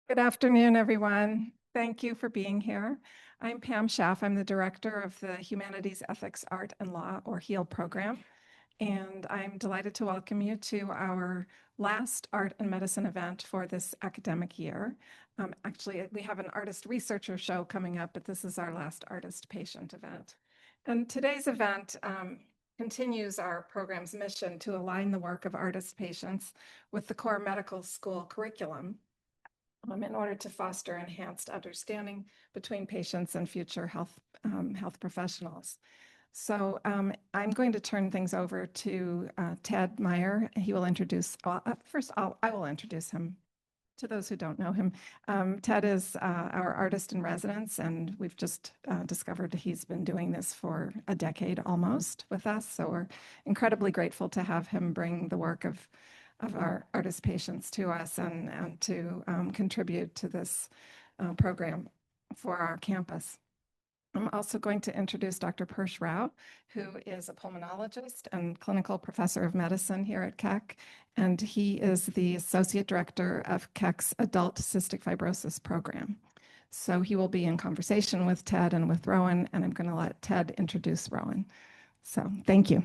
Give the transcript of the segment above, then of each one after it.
Good afternoon, everyone. Thank you for being here. I'm Pam Schaff. I'm the director of the Humanities, Ethics, Art, and Law, or HEAL program. And I'm delighted to welcome you to our last art and medicine event for this academic year. Actually, we have an artist researcher show coming up, but this is our last artist patient event. And today's event continues our program's mission to align the work of artist patients with the core medical school curriculum in order to foster enhanced understanding between patients and future health professionals. So I'm going to turn things over to Ted Meyer. He will introduce, I will introduce him to those who don't know him. Ted is our artist in residence, and we've just discovered he's been doing this for a decade almost with us. So we're incredibly grateful to have him bring the work of our artist patients to us and to contribute to this program for our campus. I'm also going to introduce Dr. Persh Rao, who is a pulmonologist and clinical professor of medicine here at Keck, and he is the associate director of Keck's adult cystic fibrosis program. So he will be in conversation with Ted and with Rowan, and I'm going to let Ted introduce Rowan. So thank you.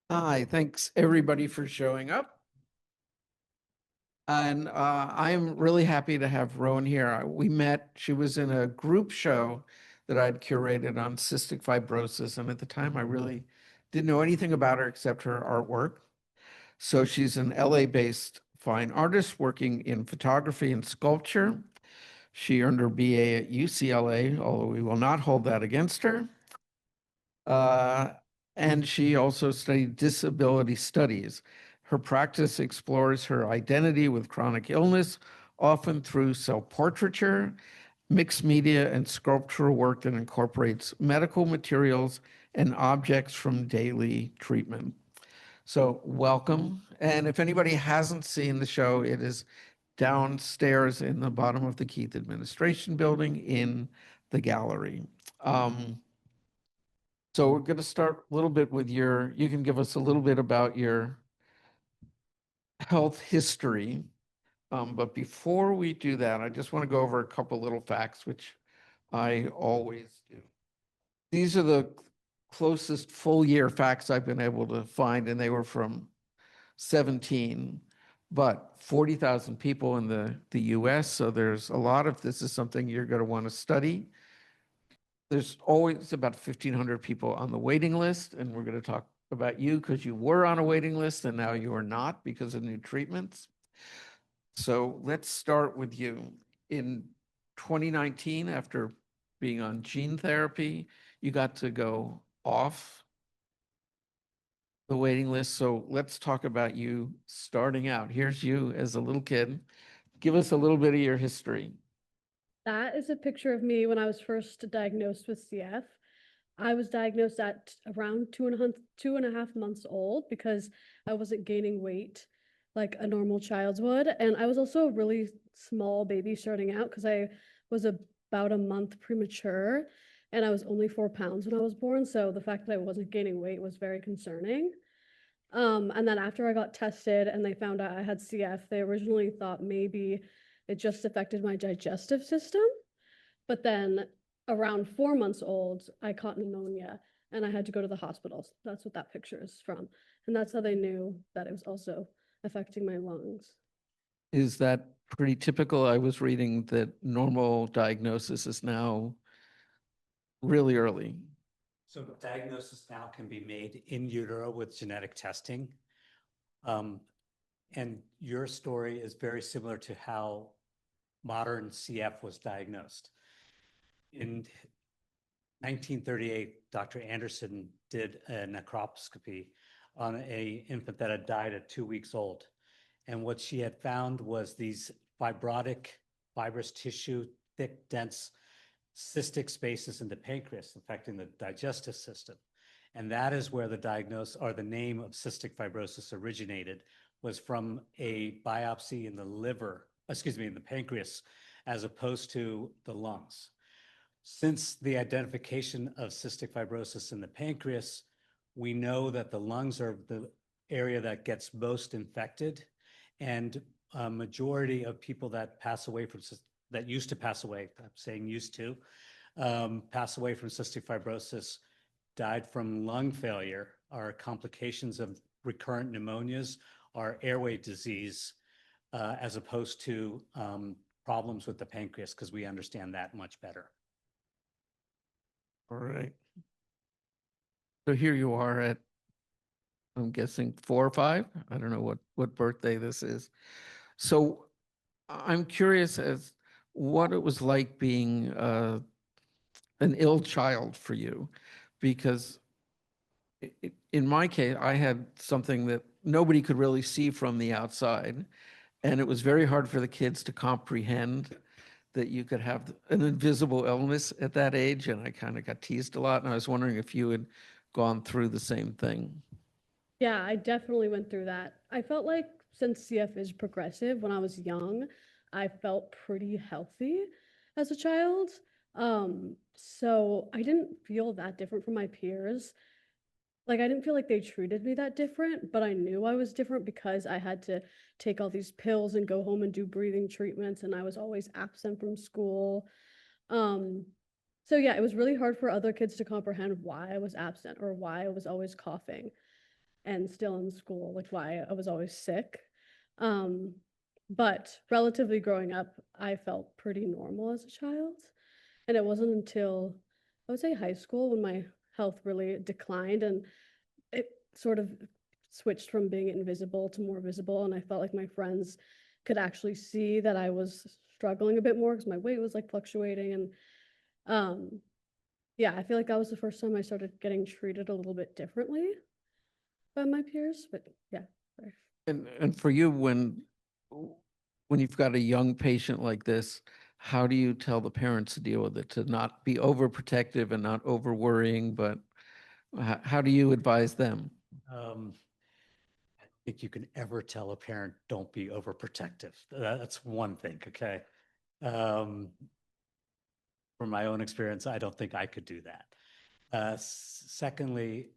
Hi, thanks everybody for showing up. And I'm really happy to have Rowan here. We met, she was in a group show that I'd curated on cystic fibrosis. And at the time, I really didn't know anything about her except her artwork. So she's an LA-based fine artist working in photography and sculpture. She earned her BA at UCLA, although we will not hold that against her. And she also studied disability studies. Her practice explores her identity with chronic illness, often through self-portraiture, mixed media, and sculptural work that incorporates medical materials and objects from daily treatment. So welcome. And if anybody hasn't seen the show, it is downstairs in the bottom of the Keith Administration Building in the gallery. So we're going to start a little bit with you can give us a little bit about your health history. But before we do that, I just want to go over a couple little facts, which I always do. These are the closest full year facts I've been able to find, and they were from 17, but 40,000 people in the US. So there's a lot of this is something you're going to want to study. There's always about 1,500 people on the waiting list, and we're going to talk about you because you were on a waiting list and now you are not because of new treatments. So let's start with you. In 2019, after being on gene therapy, you got to go off the waiting list. So let's talk about you starting out. Here's you as a little kid. Give us a little bit of your history. That is a picture of me when I was first diagnosed with CF. I was diagnosed at around 2.5 months old because I wasn't gaining weight like a normal child would. And I was also a really small baby starting out because I was about a month premature and I was only 4 pounds when I was born. So the fact that I wasn't gaining weight was very concerning. And then after I got tested and they found out I had CF, they originally thought maybe it just affected my digestive system. But then around 4 months old, I caught pneumonia and I had to go to the hospital. That's what that picture is from. And that's how they knew that it was also affecting my lungs. Is that pretty typical? I was reading that normal diagnosis is now really early. So the diagnosis now can be made in utero with genetic testing. And your story is very similar to how modern CF was diagnosed. In 1938, Dr. Anderson did a necropscopy on an infant that had died at 2 weeks old. And what she had found was these fibrotic, fibrous tissue, thick, dense, cystic spaces in the pancreas affecting the digestive system. And that is where the diagnosis or the name of cystic fibrosis originated, was from a biopsy in the liver, in the pancreas, as opposed to the lungs. Since the identification of cystic fibrosis in the pancreas, we know that the lungs are the area that gets most infected. And a majority of people that pass away from that used to pass away, I'm saying used to, pass away from cystic fibrosis died from lung failure, or complications of recurrent pneumonias, or airway disease, as opposed to problems with the pancreas, because we understand that much better. All right. So here you are at, I'm guessing 4 or 5. I don't know what birthday this is. So I'm curious as what it was like being an ill child for you, because in my case, I had something that nobody could really see from the outside, and it was very hard for the kids to comprehend that you could have an invisible illness at that age, and I kind of got teased a lot, and I was wondering if you had gone through the same thing. Yeah, I definitely went through that. I felt like since CF is progressive, when I was young, I felt pretty healthy as a child. So I didn't feel that different from my peers. Like I didn't feel like they treated me that different, but I knew I was different because I had to take all these pills and go home and do breathing treatments, and I was always absent from school. Um, so yeah, it was really hard for other kids to comprehend why I was absent or why I was always coughing and still in school, like why I was always sick. Um, but relatively growing up, I felt pretty normal as a child. And it wasn't until I would say high school when my health really declined and it sort of switched from being invisible to more visible. And I felt like my friends could actually see that I was struggling a bit more because my weight was like fluctuating. And yeah, I feel like that was the first time I started getting treated a little bit differently by my peers. But yeah, sorry. And for you, when you've got a young patient like this, how do you tell the parents to deal with it, to not be overprotective and not over worrying, but how do you advise them? I don't think you can ever tell a parent, don't be overprotective. That's one thing, okay? Um, from my own experience, I don't think I could do that. Secondly,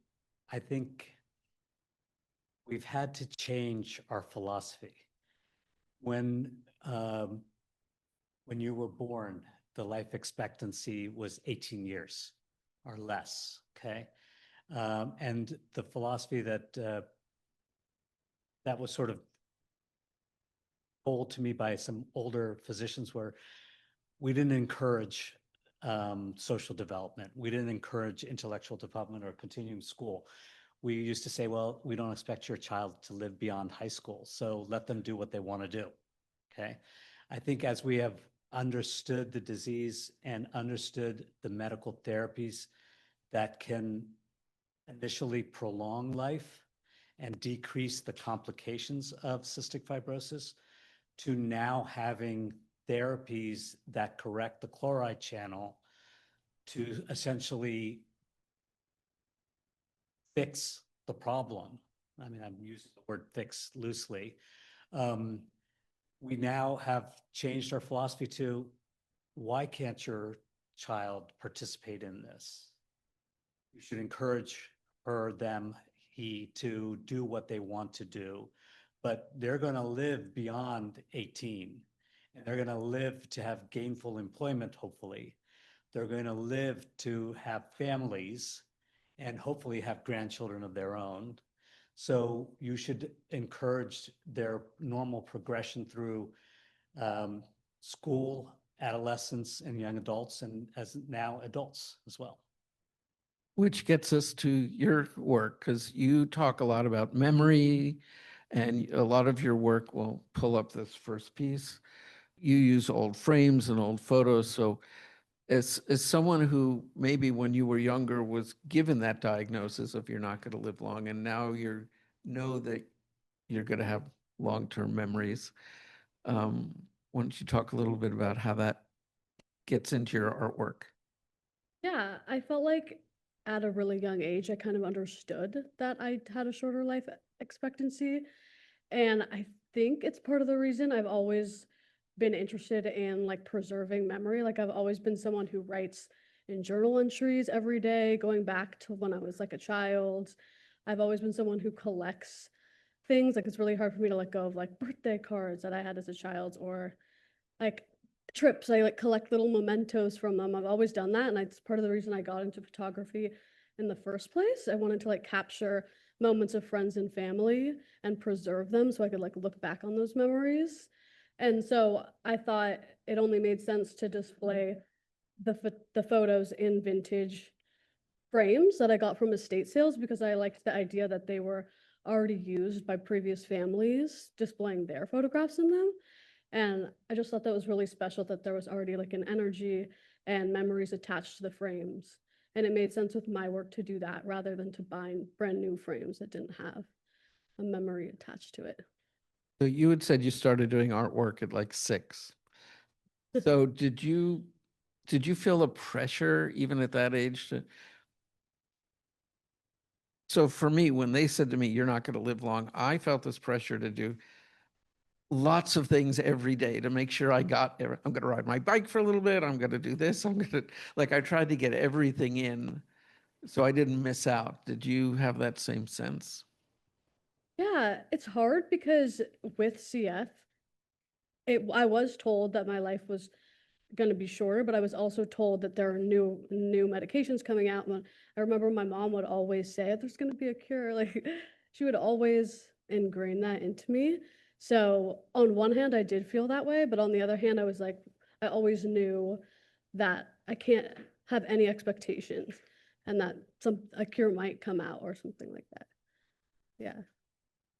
I think we've had to change our philosophy. When um, when you were born, the life expectancy was 18 years or less, okay? And the philosophy that that was sort of told to me by some older physicians were, we didn't encourage social development. We didn't encourage intellectual development or continuing school. We used to say, well, we don't expect your child to live beyond high school, so let them do what they want to do, okay? I think as we have understood the disease and understood the medical therapies that can initially prolong life and decrease the complications of cystic fibrosis, to now having therapies that correct the chloride channel to essentially fix the problem. I mean, I'm using the word fix loosely. We now have changed our philosophy to, why can't your child participate in this? You should encourage her, them, he to do what they want to do, but they're going to live beyond 18, and they're going to live to have gainful employment, hopefully. They're going to live to have families and hopefully have grandchildren of their own. So you should encourage their normal progression through school, adolescence, and young adults, and as now adults as well. Which gets us to your work, because you talk a lot about memory, and a lot of your work, will pull up this first piece. You use old frames and old photos. So as someone who maybe when you were younger was given that diagnosis of you're not going to live long, and now you know that you're going to have long-term memories. Why don't you talk a little bit about how that gets into your artwork? Yeah, I felt like at a really young age, I kind of understood that I had a shorter life expectancy. And I think it's part of the reason I've always been interested in like preserving memory. Like I've always been someone who writes in journal entries every day, going back to when I was like a child. I've always been someone who collects things. Like it's really hard for me to let go of like birthday cards that I had as a child or like trips. I like collect little mementos from them. I've always done that. And it's part of the reason I got into photography in the first place. I wanted to like capture moments of friends and family and preserve them so I could like look back on those memories. And so I thought it only made sense to display the photos in vintage frames that I got from estate sales because I liked the idea that they were already used by previous families displaying their photographs in them. And I just thought that was really special that there was already like an energy and memories attached to the frames. And it made sense with my work to do that rather than to buy brand new frames that didn't have a memory attached to it. So you had said you started doing artwork at like 6. So did you feel the pressure even at that age to? So for me, when they said to me, "You're not going to live long," I felt this pressure to do lots of things every day to make sure I'm going to ride my bike for a little bit. I'm going to do this. I'm going to, like, I tried to get everything in so I didn't miss out. Did you have that same sense? Yeah, it's hard because with CF, I was told that my life was going to be shorter, but I was also told that there are new medications coming out. And I remember my mom would always say, "There's going to be a cure." Like she would always ingrain that into me. So on one hand, I did feel that way, but on the other hand, I was like, I always knew that I can't have any expectations, and that a cure might come out or something like that. Yeah.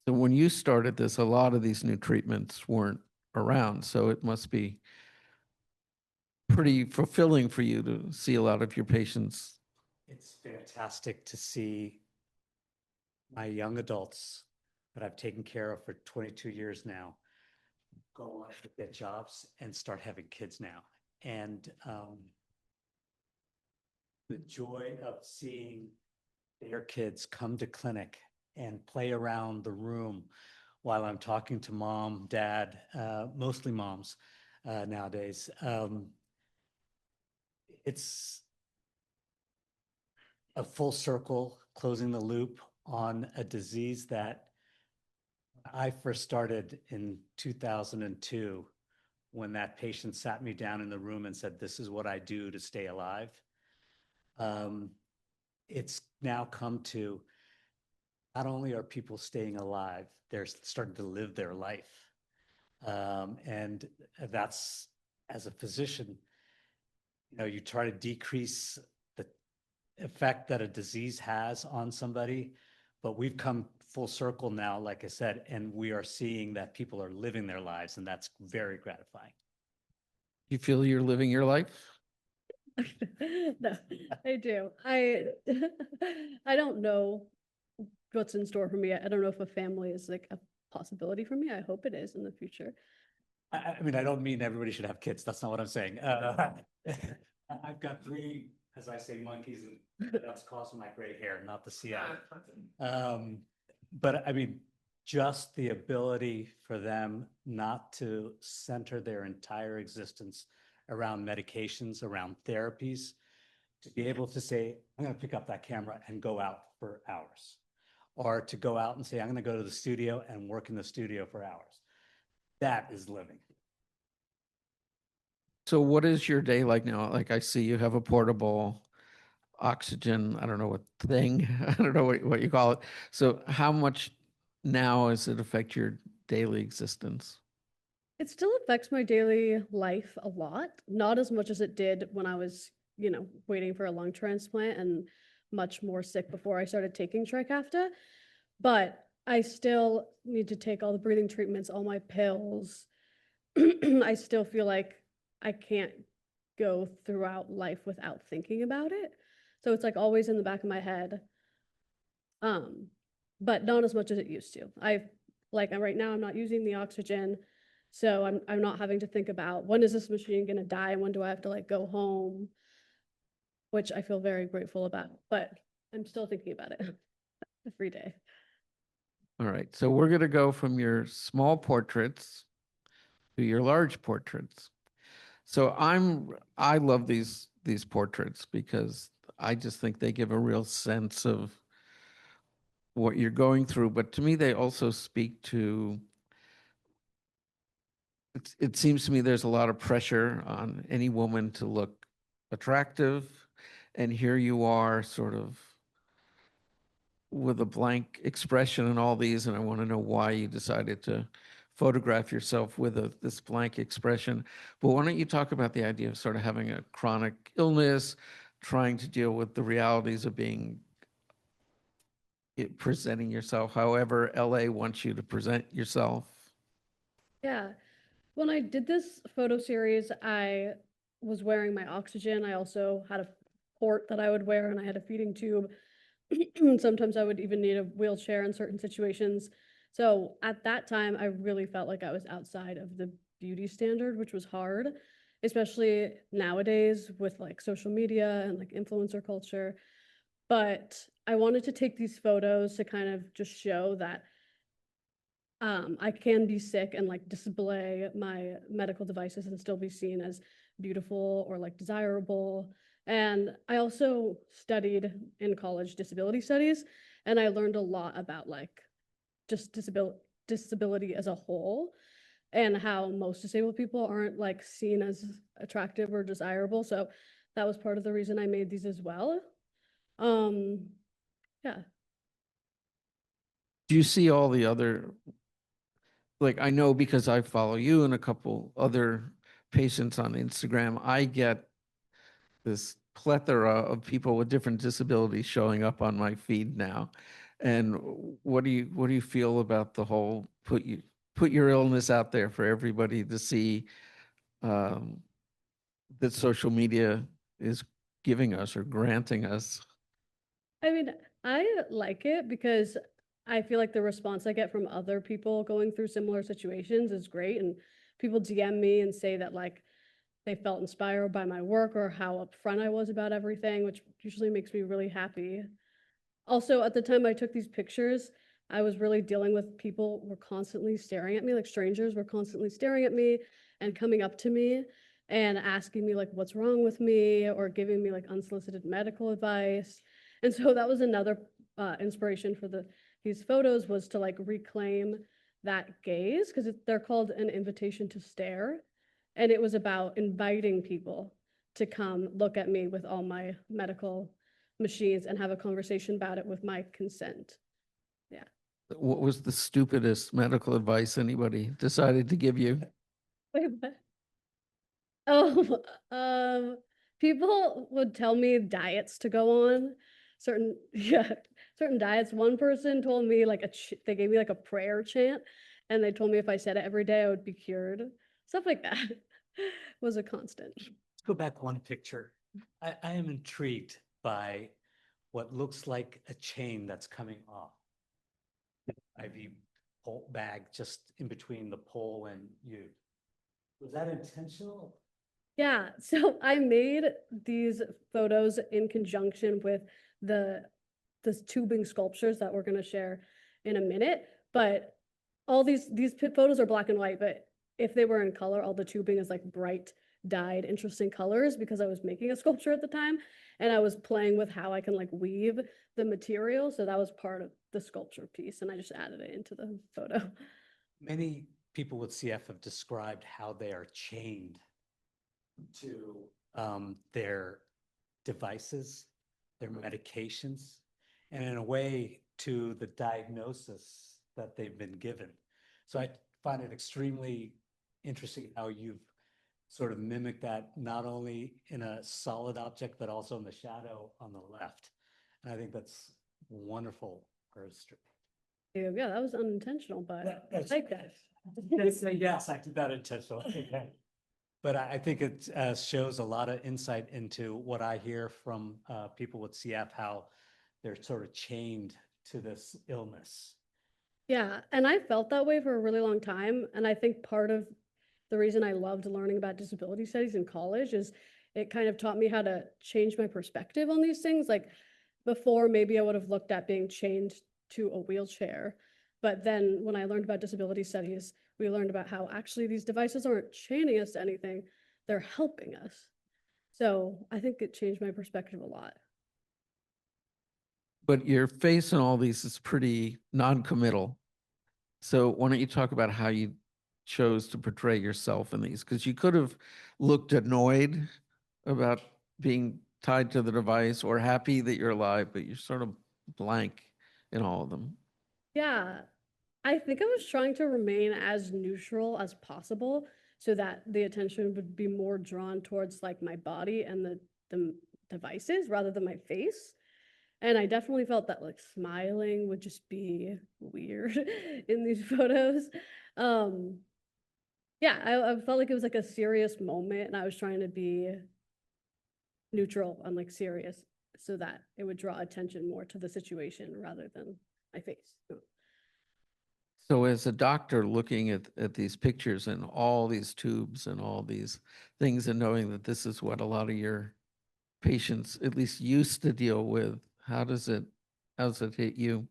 So when you started this, a lot of these new treatments weren't around. So it must be pretty fulfilling for you to see a lot of your patients. It's fantastic to see my young adults that I've taken care of for 22 years now go on to get jobs and start having kids now. And the joy of seeing their kids come to clinic and play around the room while I'm talking to mom, dad, mostly moms nowadays. It's a full circle, closing the loop on a disease that I first started in 2002 when that patient sat me down in the room and said, "This is what I do to stay alive." It's now come to not only are people staying alive, they're starting to live their life. And that's, as a physician, you try to decrease the effect that a disease has on somebody, but we've come full circle now, like I said, and we are seeing that people are living their lives, and that's very gratifying. You feel you're living your life? No, I do. I don't know what's in store for me. I don't know if a family is like a possibility for me. I hope it is in the future. I mean, I don't mean everybody should have kids. That's not what I'm saying. I've got 3, as I say, monkeys, and that's causing my gray hair, not the CI. But I mean, just the ability for them not to center their entire existence around medications, around therapies, to be able to say, "I'm going to pick up that camera and go out for hours," or to go out and say, "I'm going to go to the studio and work in the studio for hours." That is living. So what is your day like now? Like I see you have a portable oxygen, I don't know what thing, I don't know what you call it. So how much now does it affect your daily existence? It still affects my daily life a lot, not as much as it did when I was, waiting for a lung transplant and much more sick before I started taking Trikafta. But I still need to take all the breathing treatments, all my pills. I still feel like I can't go throughout life without thinking about it. So it's like always in the back of my head. But not as much as it used to. Right now I'm not using the oxygen. So I'm not having to think about when is this machine gonna die and when do I have to like go home, which I feel very grateful about, but I'm still thinking about it every day. All right, so we're going to go from your small portraits to your large portraits. So I love these portraits because I just think they give a real sense of what you're going through, but to me, they also speak to, it seems to me there's a lot of pressure on any woman to look attractive. And here you are sort of with a blank expression and all these, and I want to know why you decided to photograph yourself with this blank expression. But why don't you talk about the idea of sort of having a chronic illness, trying to deal with the realities of presenting yourself however LA wants you to present yourself? Yeah. When I did this photo series, I was wearing my oxygen. I also had a port that I would wear, and I had a feeding tube. Sometimes I would even need a wheelchair in certain situations. So at that time, I really felt like I was outside of the beauty standard, which was hard, especially nowadays with like social media and like influencer culture. But I wanted to take these photos to kind of just show that I can be sick and like display my medical devices and still be seen as beautiful or like desirable. And I also studied in college disability studies, and I learned a lot about like just disability as a whole and how most disabled people aren't like seen as attractive or desirable. So that was part of the reason I made these as well. Um, yeah. Do you see all the other, like, I know because I follow you and a couple other patients on Instagram, I get this plethora of people with different disabilities showing up on my feed now. And what do you feel about the whole put your illness out there for everybody to see, um, that social media is giving us or granting us? I mean, I like it because I feel like the response I get from other people going through similar situations is great. And people DM me and say that like they felt inspired by my work or how upfront I was about everything, which usually makes me really happy. Also, at the time I took these pictures, I was really dealing with people were constantly staring at me, like strangers were constantly staring at me and coming up to me and asking me like what's wrong with me or giving me like unsolicited medical advice. And so that was another inspiration for these photos, was to like reclaim that gaze, because they're called an invitation to stare. And it was about inviting people to come look at me with all my medical machines and have a conversation about it with my consent. Yeah. What was the stupidest medical advice anybody decided to give you? Wait, what? Oh, people would tell me diets to go on, certain, yeah, certain diets. One person told me like they gave me like a prayer chant, and they told me if I said it every day, I would be cured. Stuff like that was a constant. Let's go back one picture. I am intrigued by what looks like a chain that's coming off. IV pole bag just in between the pole and you. Was that intentional? Yeah, so I made these photos in conjunction with the tubing sculptures that we're going to share in a minute. But all these photos are black and white, but if they were in color, all the tubing is like bright dyed interesting colors, because I was making a sculpture at the time and I was playing with how I can like weave the material. So that was part of the sculpture piece, and I just added it into the photo. Many people with CF have described how they are chained to their devices, their medications, and in a way to the diagnosis that they've been given. So I find it extremely interesting how you've sort of mimicked that, not only in a solid object, but also in the shadow on the left. And I think that's wonderful artistry. Yeah, that was unintentional, but I like that. Yes, I did that intentionally. But I think it shows a lot of insight into what I hear from people with CF, how they're sort of chained to this illness. Yeah, and I felt that way for a really long time. And I think part of the reason I loved learning about disability studies in college is it kind of taught me how to change my perspective on these things. Like before, maybe I would have looked at being chained to a wheelchair. But then when I learned about disability studies, we learned about how actually these devices aren't chaining us to anything, they're helping us. So I think it changed my perspective a lot. But your face in all these is pretty non-committal. So why don't you talk about how you chose to portray yourself in these? Because you could have looked annoyed about being tied to the device or happy that you're alive, but you're sort of blank in all of them. Yeah, I think I was trying to remain as neutral as possible so that the attention would be more drawn towards like my body and the devices rather than my face. And I definitely felt that like smiling would just be weird in these photos. Um, yeah, I felt like it was like a serious moment and I was trying to be neutral and like serious so that it would draw attention more to the situation rather than my face. So as a doctor looking at these pictures and all these tubes and all these things and knowing that this is what a lot of your patients at least used to deal with, how does it hit you?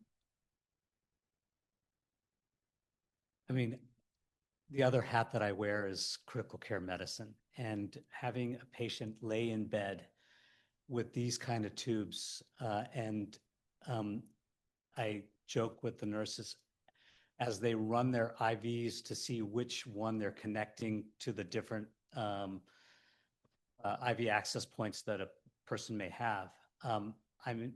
I mean, the other hat that I wear is critical care medicine, and having a patient lay in bed with these kind of tubes, and I joke with the nurses as they run their IVs to see which one they're connecting to the different IV access points that a person may have. I mean,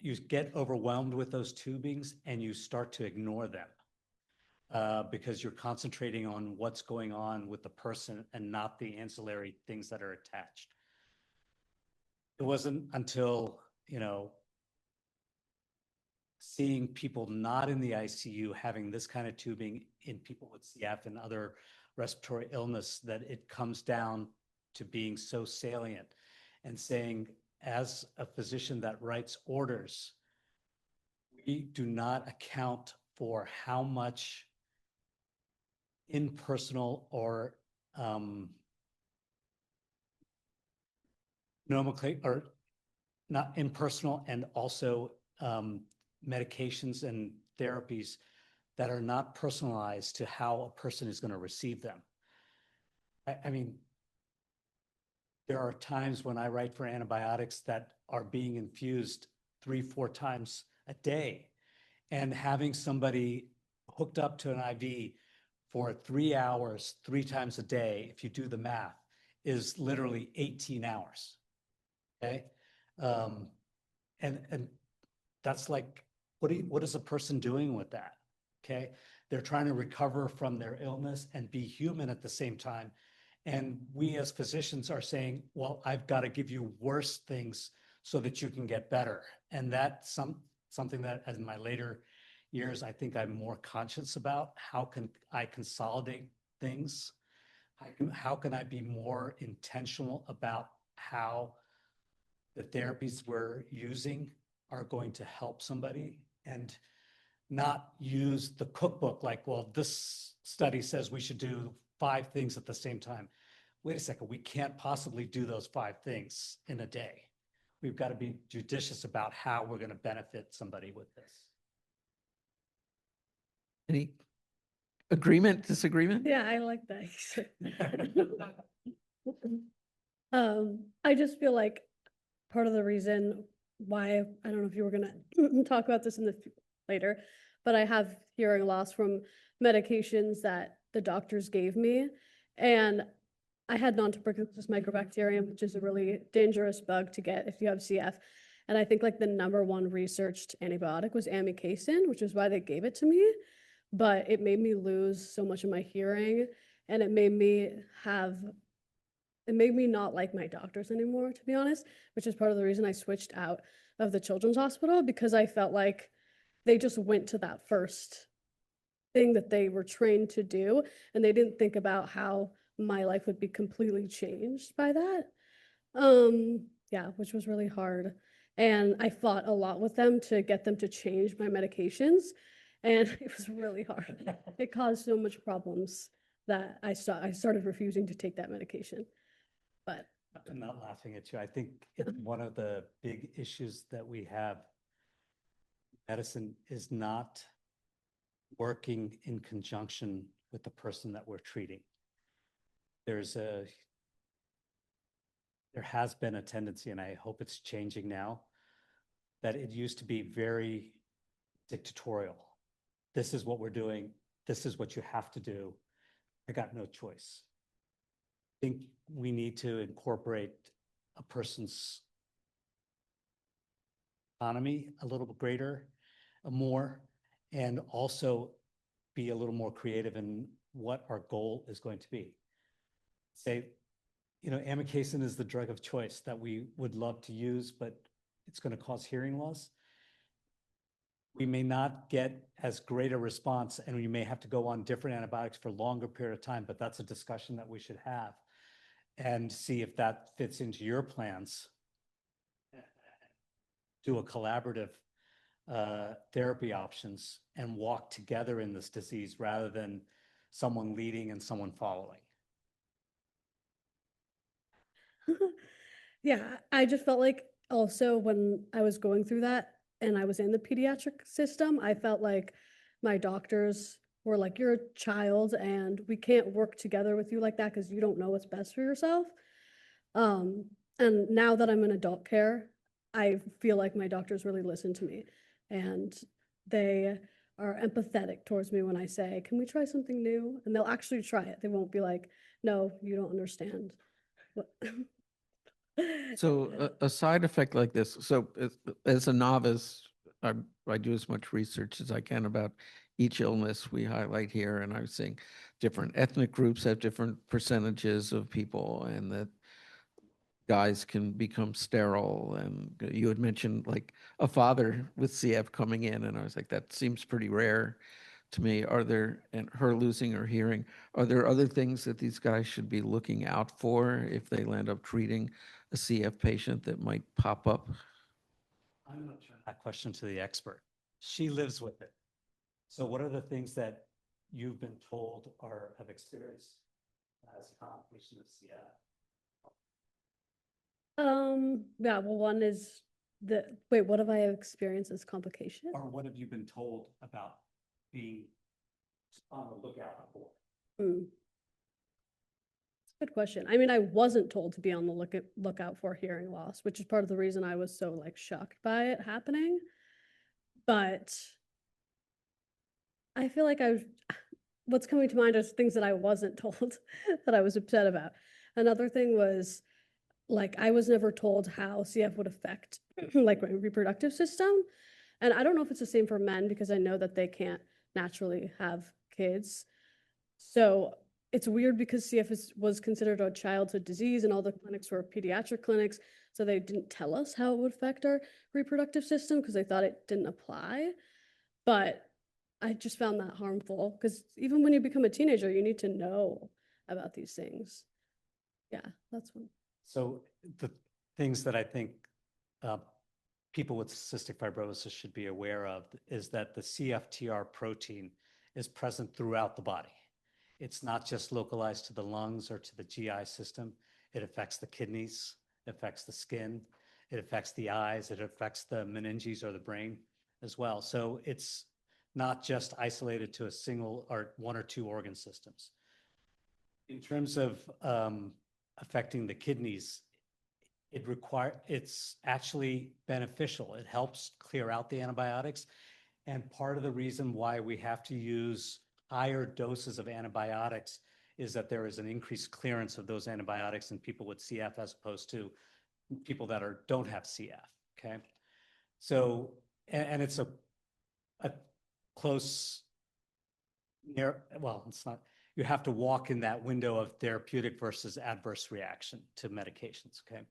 you get overwhelmed with those tubings and you start to ignore them because you're concentrating on what's going on with the person and not the ancillary things that are attached. It wasn't until, seeing people not in the ICU having this kind of tubing in people with CF and other respiratory illness that it comes down to being so salient, and saying, as a physician that writes orders, we do not account for how much impersonal or nomenclature, or not impersonal, and also medications and therapies that are not personalized to how a person is going to receive them. I mean, there are times when I write for antibiotics that are being infused 3-4 times a day, and having somebody hooked up to an IV for 3 hours, 3 times a day, if you do the math, is literally 18 hours. Okay. And that's like, what is a person doing with that? Okay. They're trying to recover from their illness and be human at the same time. And we as physicians are saying, well, I've got to give you worse things so that you can get better. And that's something that in my later years, I think I'm more conscious about. How can I consolidate things? How can I be more intentional about how the therapies we're using are going to help somebody, and not use the cookbook like, well, this study says we should do 5 things at the same time. Wait a second, we can't possibly do those 5 things in a day. We've got to be judicious about how we're going to benefit somebody with this. Any agreement, disagreement? Yeah, I like that. I just feel like part of the reason why, I don't know if you were gonna talk about this in the later, but I have hearing loss from medications that the doctors gave me. And I had non-tuberculosis mycobacterium, which is a really dangerous bug to get if you have CF. And I think like the number 1 researched antibiotic was amikacin, which is why they gave it to me. But it made me lose so much of my hearing, and it made me not like my doctors anymore, to be honest, which is part of the reason I switched out of the children's hospital, because I felt like they just went to that first thing that they were trained to do, and they didn't think about how my life would be completely changed by that. Yeah, which was really hard. And I fought a lot with them to get them to change my medications, and it was really hard. It caused so much problems that I started refusing to take that medication. But I'm not laughing at you. I think one of the big issues that we have, medicine is not working in conjunction with the person that we're treating. There's there has been a tendency, and I hope it's changing now, that it used to be very dictatorial. This is what we're doing. This is what you have to do. I got no choice. I think we need to incorporate a person's autonomy a little bit greater, more, and also be a little more creative in what our goal is going to be. Say, amikacin is the drug of choice that we would love to use, but it's going to cause hearing loss. We may not get as great a response, and we may have to go on different antibiotics for a longer period of time, but that's a discussion that we should have and see if that fits into your plans. Do a collaborative therapy options and walk together in this disease rather than someone leading and someone following. Yeah, I just felt like also when I was going through that and I was in the pediatric system, I felt like my doctors were like, you're a child and we can't work together with you like that because you don't know what's best for yourself. And now that I'm in adult care, I feel like my doctors really listen to me and they are empathetic towards me when I say, can we try something new? And they'll actually try it. They won't be like, no, you don't understand. So a side effect like this, so as a novice, I do as much research as I can about each illness we highlight here, and I was saying different ethnic groups have different percentages of people, and that guys can become sterile. And you had mentioned like a father with CF coming in, and I was like, that seems pretty rare to me. Are there, and her losing her hearing, are there other things that these guys should be looking out for if they land up treating a CF patient that might pop up? I'm going to turn that question to the expert. She lives with it. So what are the things that you've been told or have experienced as a complication of CF? Yeah, well, one is what have I experienced as complication? Or what have you been told about being on the lookout for? Good question. I mean, I wasn't told to be on the lookout for hearing loss, which is part of the reason I was so like shocked by it happening. But I feel like what's coming to mind is things that I wasn't told that I was upset about. Another thing was like, I was never told how CF would affect like my reproductive system. And I don't know if it's the same for men because I know that they can't naturally have kids. So it's weird because CF was considered a childhood disease and all the clinics were pediatric clinics. So they didn't tell us how it would affect our reproductive system because they thought it didn't apply. But I just found that harmful because even when you become a teenager, you need to know about these things. Yeah, that's one. So the things that I think people with cystic fibrosis should be aware of is that the CFTR protein is present throughout the body. It's not just localized to the lungs or to the GI system. It affects the kidneys, it affects the skin, it affects the eyes, it affects the meninges or the brain as well. So it's not just isolated to a single or one or two organ systems. In terms of affecting the kidneys, it's actually beneficial. It helps clear out the antibiotics. And part of the reason why we have to use higher doses of antibiotics is that there is an increased clearance of those antibiotics in people with CF as opposed to people that don't have CF, okay? So, and it's a close, well, it's not, you have to walk in that window of therapeutic versus adverse reaction to medications, okay?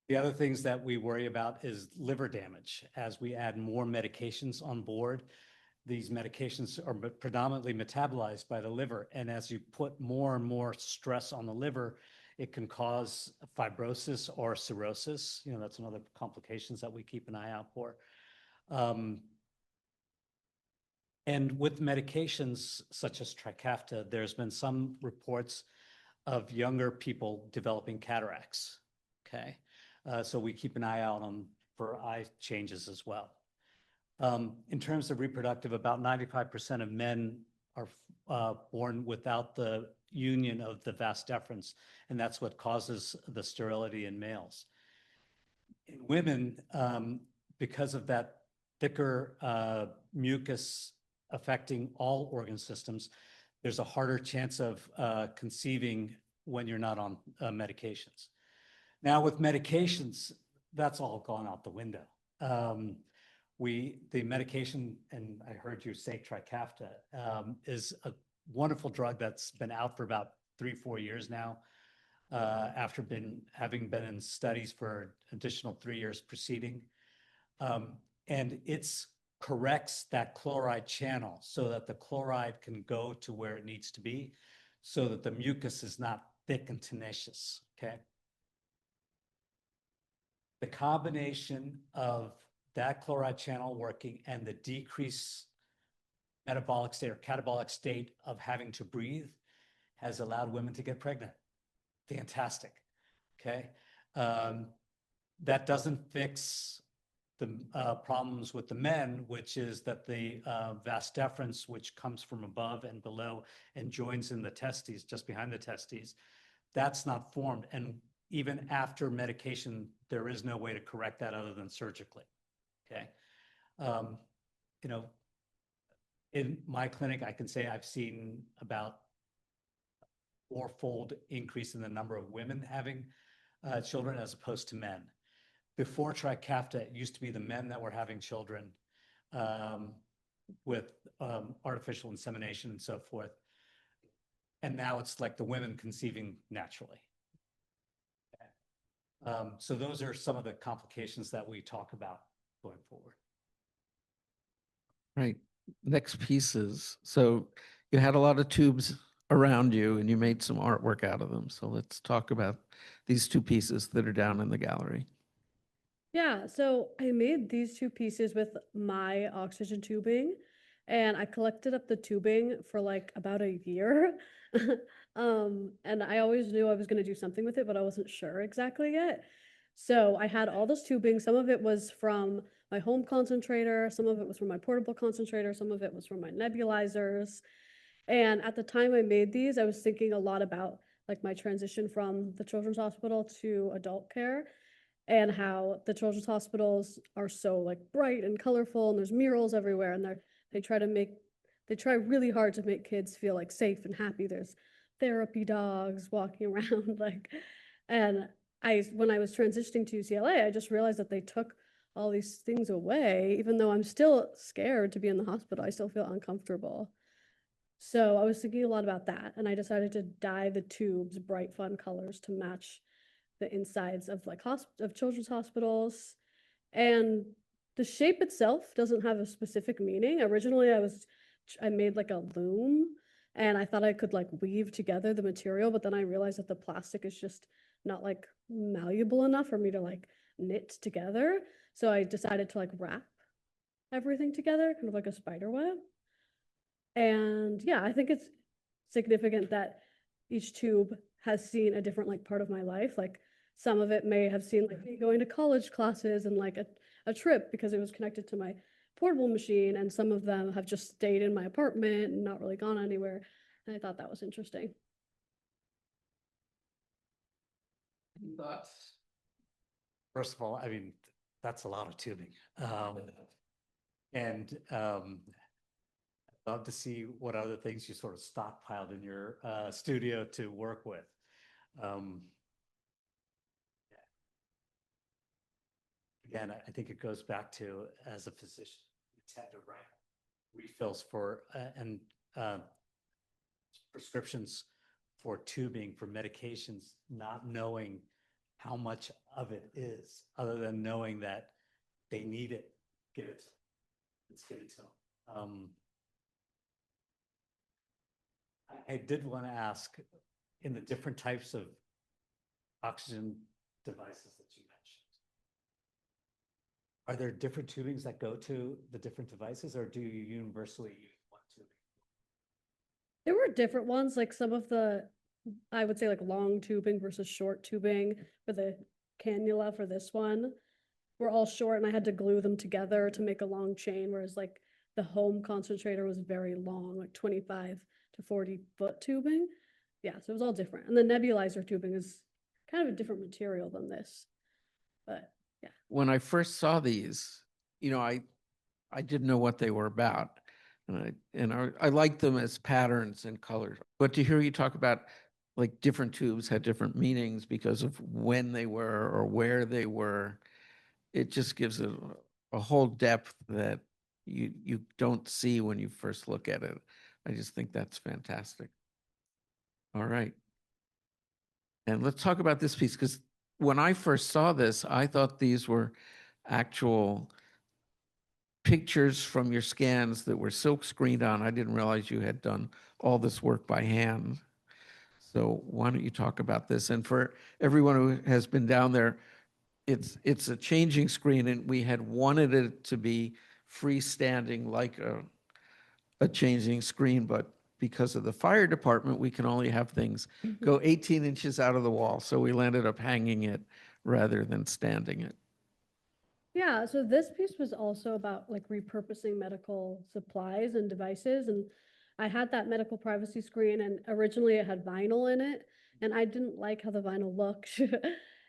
The other things that we worry about is liver damage. As we add more medications on board, these medications are predominantly metabolized by the liver. And as you put more and more stress on the liver, it can cause fibrosis or cirrhosis. That's another complications that we keep an eye out for. And with medications such as Trikafta, there's been some reports of younger people developing cataracts, okay? So we keep an eye out for eye changes as well. In terms of reproductive, about 95% of men born without the union of the vas deferens, and that's what causes the sterility in males. In women, because of that thicker mucus affecting all organ systems, there's a harder chance of conceiving when you're not on medications. Now with medications, that's all gone out the window. The medication, and I heard you say Trikafta, is a wonderful drug that's been out for about 3-4 years now, after having been in studies for additional 3 years preceding. And it's corrects that chloride channel so that the chloride can go to where it needs to be, so that the mucus is not thick and tenacious, okay? The combination of that chloride channel working and the decreased metabolic state or catabolic state of having to breathe has allowed women to get pregnant. Fantastic, okay? That doesn't fix the problems with the men, which is that the vas deferens, which comes from above and below and joins in the testes, just behind the testes, that's not formed. And even after medication, there is no way to correct that other than surgically, okay? You know, in my clinic, I can say I've seen about 4-fold increase in the number of women having children as opposed to men. Before Trikafta, it used to be the men that were having children with artificial insemination and so forth. And now it's like the women conceiving naturally. So those are some of the complications that we talk about going forward. Right. Next pieces. So you had a lot of tubes around you and you made some artwork out of them. So let's talk about these 2 pieces that are down in the gallery. Yeah, so I made these 2 pieces with my oxygen tubing, and I collected up the tubing for like about a year. And I always knew I was going to do something with it, but I wasn't sure exactly yet. So I had all this tubing. Some of it was from my home concentrator, some of it was from my portable concentrator, some of it was from my nebulizers. And at the time I made these, I was thinking a lot about like my transition from the children's hospital to adult care, and how the children's hospitals are so like bright and colorful, and there's murals everywhere, and they try really hard to make kids feel like safe and happy. There's therapy dogs walking around, like, and when I was transitioning to UCLA, I just realized that they took all these things away. Even though I'm still scared to be in the hospital, I still feel uncomfortable. So I was thinking a lot about that, and I decided to dye the tubes bright, fun colors to match the insides of like of children's hospitals. And the shape itself doesn't have a specific meaning. Originally I made like a loom, and I thought I could like weave together the material, but then I realized that the plastic is just not like malleable enough for me to like knit together. So I decided to like wrap everything together, kind of like a spider web. And yeah, I think it's significant that each tube has seen a different like part of my life. Like some of it may have seen like me going to college classes and like a trip because it was connected to my portable machine, and some of them have just stayed in my apartment and not really gone anywhere. And I thought that was interesting. Thoughts? First of all, I mean, that's a lot of tubing. And I'd love to see what other things you sort of stockpiled in your studio to work with. Again, I think it goes back to, as a physician, you tend to write refills for and prescriptions for tubing for medications, not knowing how much of it is, other than knowing that they need it. Give it. Let's give it to them. I did want to ask, in the different types of oxygen devices that you mentioned, are there different tubings that go to the different devices, or do you universally use one tubing? There were different ones, like some of the, I would say like long tubing versus short tubing for the cannula for this one were all short, and I had to glue them together to make a long chain, whereas like the home concentrator was very long, like 25 to 40-foot tubing. Yeah, so it was all different. And the nebulizer tubing is kind of a different material than this. But yeah. When I first saw these, I didn't know what they were about. I liked them as patterns and colors. But to hear you talk about like different tubes had different meanings because of when they were or where they were, it just gives it a whole depth that you don't see when you first look at it. I just think that's fantastic. All right. And let's talk about this piece, because when I first saw this, I thought these were actual pictures from your scans that were silk screened on. I didn't realize you had done all this work by hand. So why don't you talk about this? And for everyone who has been down there, it's a changing screen, and we had wanted it to be freestanding like a changing screen, but because of the fire department, we can only have things go 18 inches out of the wall. So we landed up hanging it rather than standing it. Yeah, so this piece was also about like repurposing medical supplies and devices. And I had that medical privacy screen, and originally it had vinyl in it, and I didn't like how the vinyl looked.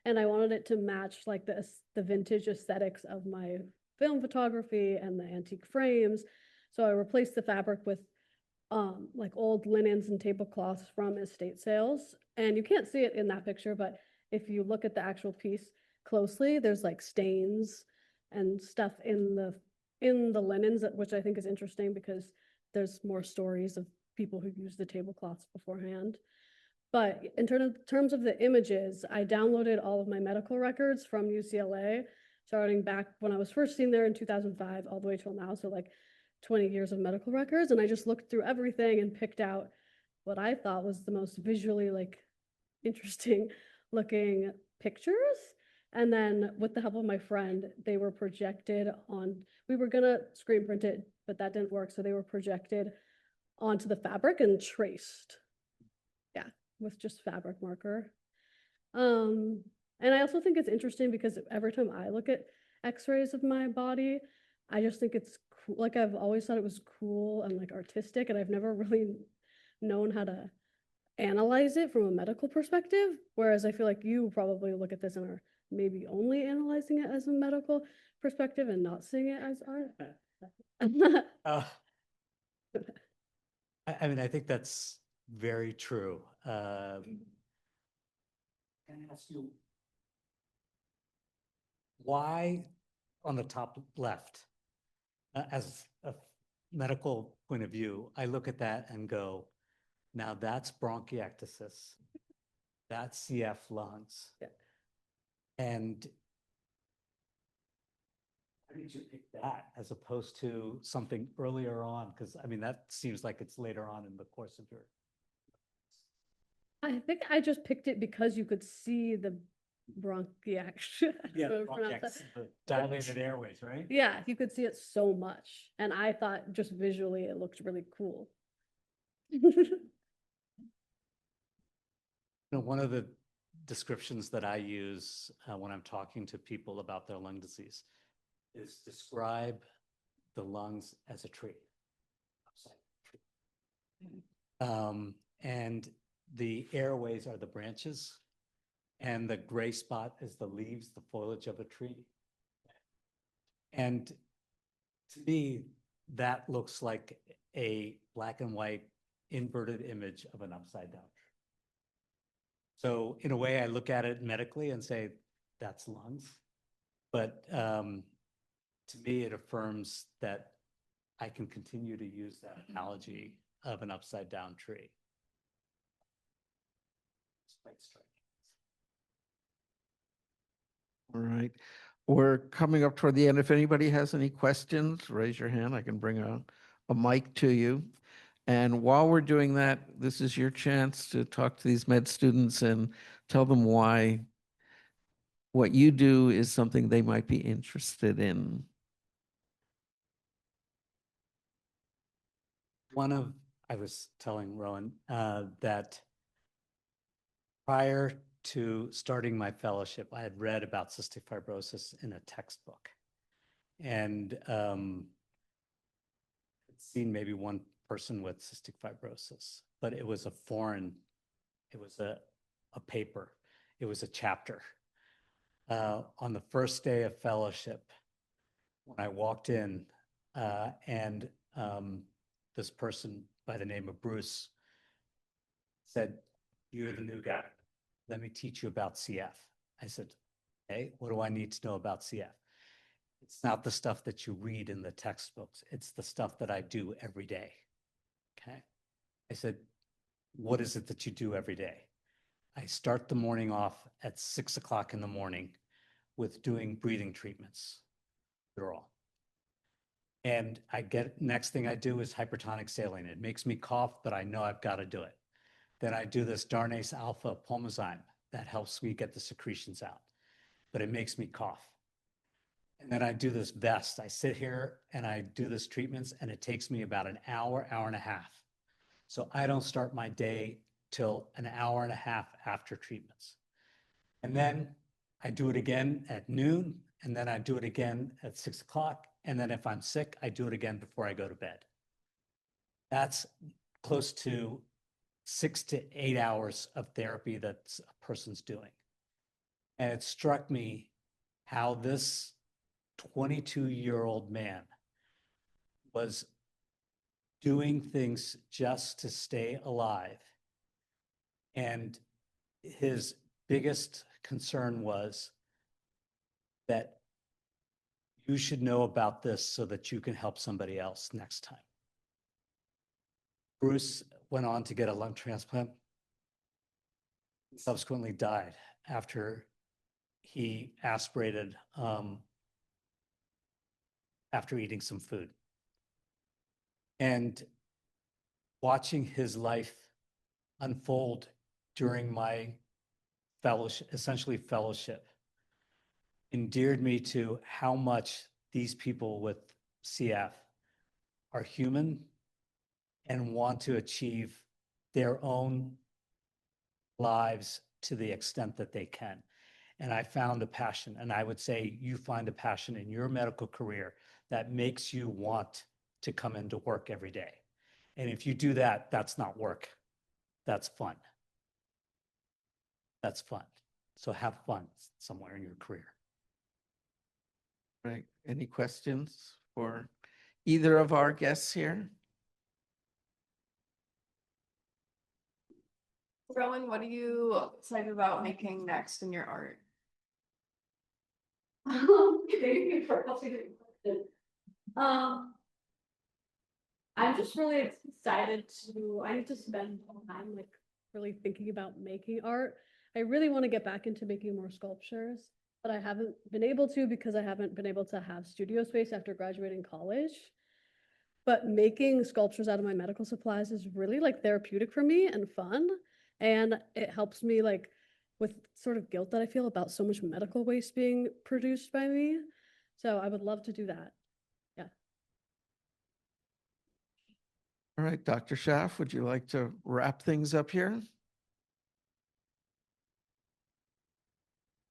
And I wanted it to match like the vintage aesthetics of my film photography and the antique frames. So I replaced the fabric with like old linens and tablecloths from estate sales. And you can't see it in that picture, but if you look at the actual piece closely, there's like stains and stuff in the linens, which I think is interesting because there's more stories of people who use the tablecloths beforehand. But in terms of the images, I downloaded all of my medical records from UCLA, starting back when I was first seen there in 2005, all the way till now. So like 20 years of medical records. And I just looked through everything and picked out what I thought was the most visually like interesting looking pictures. And then with the help of my friend, they were projected on, we were gonna screen print it, but that didn't work. So they were projected onto the fabric and traced. Yeah, with just fabric marker. And I also think it's interesting because every time I look at x-rays of my body, I just think it's cool. Like I've always thought it was cool and like artistic, and I've never really known how to analyze it from a medical perspective. Whereas I feel like you probably look at this and are maybe only analyzing it as a medical perspective and not seeing it as art. I mean, I think that's very true. Can I ask you why on the top left, as a medical point of view, I look at that and go, now that's bronchiectasis, that's CF lungs. Yeah. And why did you pick that as opposed to something earlier on? Because I mean, that seems like it's later on in the course of your. I think I just picked it because you could see the bronchiectasis. Yeah, bronchiectasis, the dilated airways, right? Yeah, you could see it so much. And I thought just visually it looked really cool. One of the descriptions that I use when I'm talking to people about their lung disease is describe the lungs as a tree. And the airways are the branches, and the gray spot is the leaves, the foliage of a tree. And to me, that looks like a black and white inverted image of an upside down tree. So in a way, I look at it medically and say, that's lungs. But to me, it affirms that I can continue to use that analogy of an upside down tree. It's quite striking. All right. We're coming up toward the end. If anybody has any questions, raise your hand. I can bring a mic to you. And while we're doing that, this is your chance to talk to these med students and tell them why what you do is something they might be interested in. I was telling Rowan that prior to starting my fellowship, I had read about cystic fibrosis in a textbook, and seen maybe one person with cystic fibrosis, but it was a paper, it was a chapter. On the first day of fellowship, when I walked in, and this person by the name of Bruce said, "You're the new guy. Let me teach you about CF." I said, "Hey, what do I need to know about CF?" It's not the stuff that you read in the textbooks. It's the stuff that I do every day. Okay. I said, "What is it that you do every day?" I start the morning off at 6 o'clock in the morning with doing breathing treatments. They're all. And next thing I do is hypertonic saline. It makes me cough, but I know I've got to do it. Then I do this Darnase alpha pulmozyme that helps me get the secretions out, but it makes me cough. And then I do this vest. I sit here and I do this treatments, and it takes me about an hour, hour and a half. So I don't start my day till an hour and a half after treatments. And then I do it again at noon, and then I do it again at 6 o'clock. And then if I'm sick, I do it again before I go to bed. That's close to 6 to 8 hours of therapy that a person's doing. And it struck me how this 22-year-old man was doing things just to stay alive. And his biggest concern was that you should know about this so that you can help somebody else next time. Bruce went on to get a lung transplant, subsequently died after he aspirated after eating some food. And watching his life unfold during my fellowship, essentially fellowship, endeared me to how much these people with CF are human and want to achieve their own lives to the extent that they can. And I found a passion, and I would say you find a passion in your medical career that makes you want to come into work every day. And if you do that, that's not work. That's fun. That's fun. So have fun somewhere in your career. Right. Any questions for either of our guests here? Rowan, what are you excited about making next in your art? I'm just really excited I need to spend more time like really thinking about making art. I really want to get back into making more sculptures, but I haven't been able to because I haven't been able to have studio space after graduating college. But making sculptures out of my medical supplies is really like therapeutic for me and fun. And it helps me like with sort of guilt that I feel about so much medical waste being produced by me. So I would love to do that. Yeah. All right, Dr. Schaff, would you like to wrap things up here?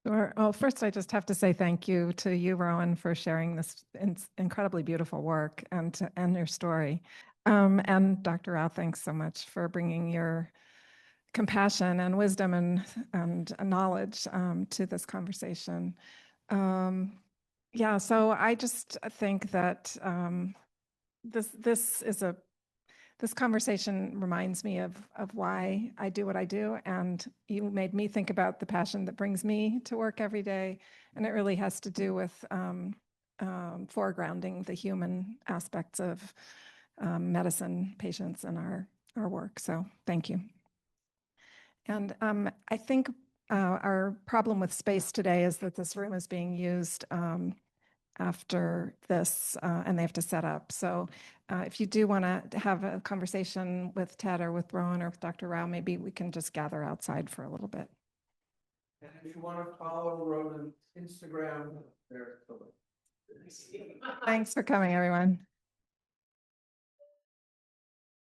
Sure. Well, first, I just have to say thank you to you, Rowan, for sharing this incredibly beautiful work and your story. And Dr. Rao, thanks so much for bringing your compassion and wisdom and knowledge to this conversation. Yeah, so I just think that this conversation reminds me of why I do what I do, and you made me think about the passion that brings me to work every day, and it really has to do with foregrounding the human aspects of medicine, patients, and our work. So thank you. And I think our problem with space today is that this room is being used after this, and they have to set up. So if you do want to have a conversation with Ted or with Rowan or with Dr. Rao, maybe we can just gather outside for a little bit. And if you want to follow Rowan's Instagram, there's the link. Thanks for coming, everyone.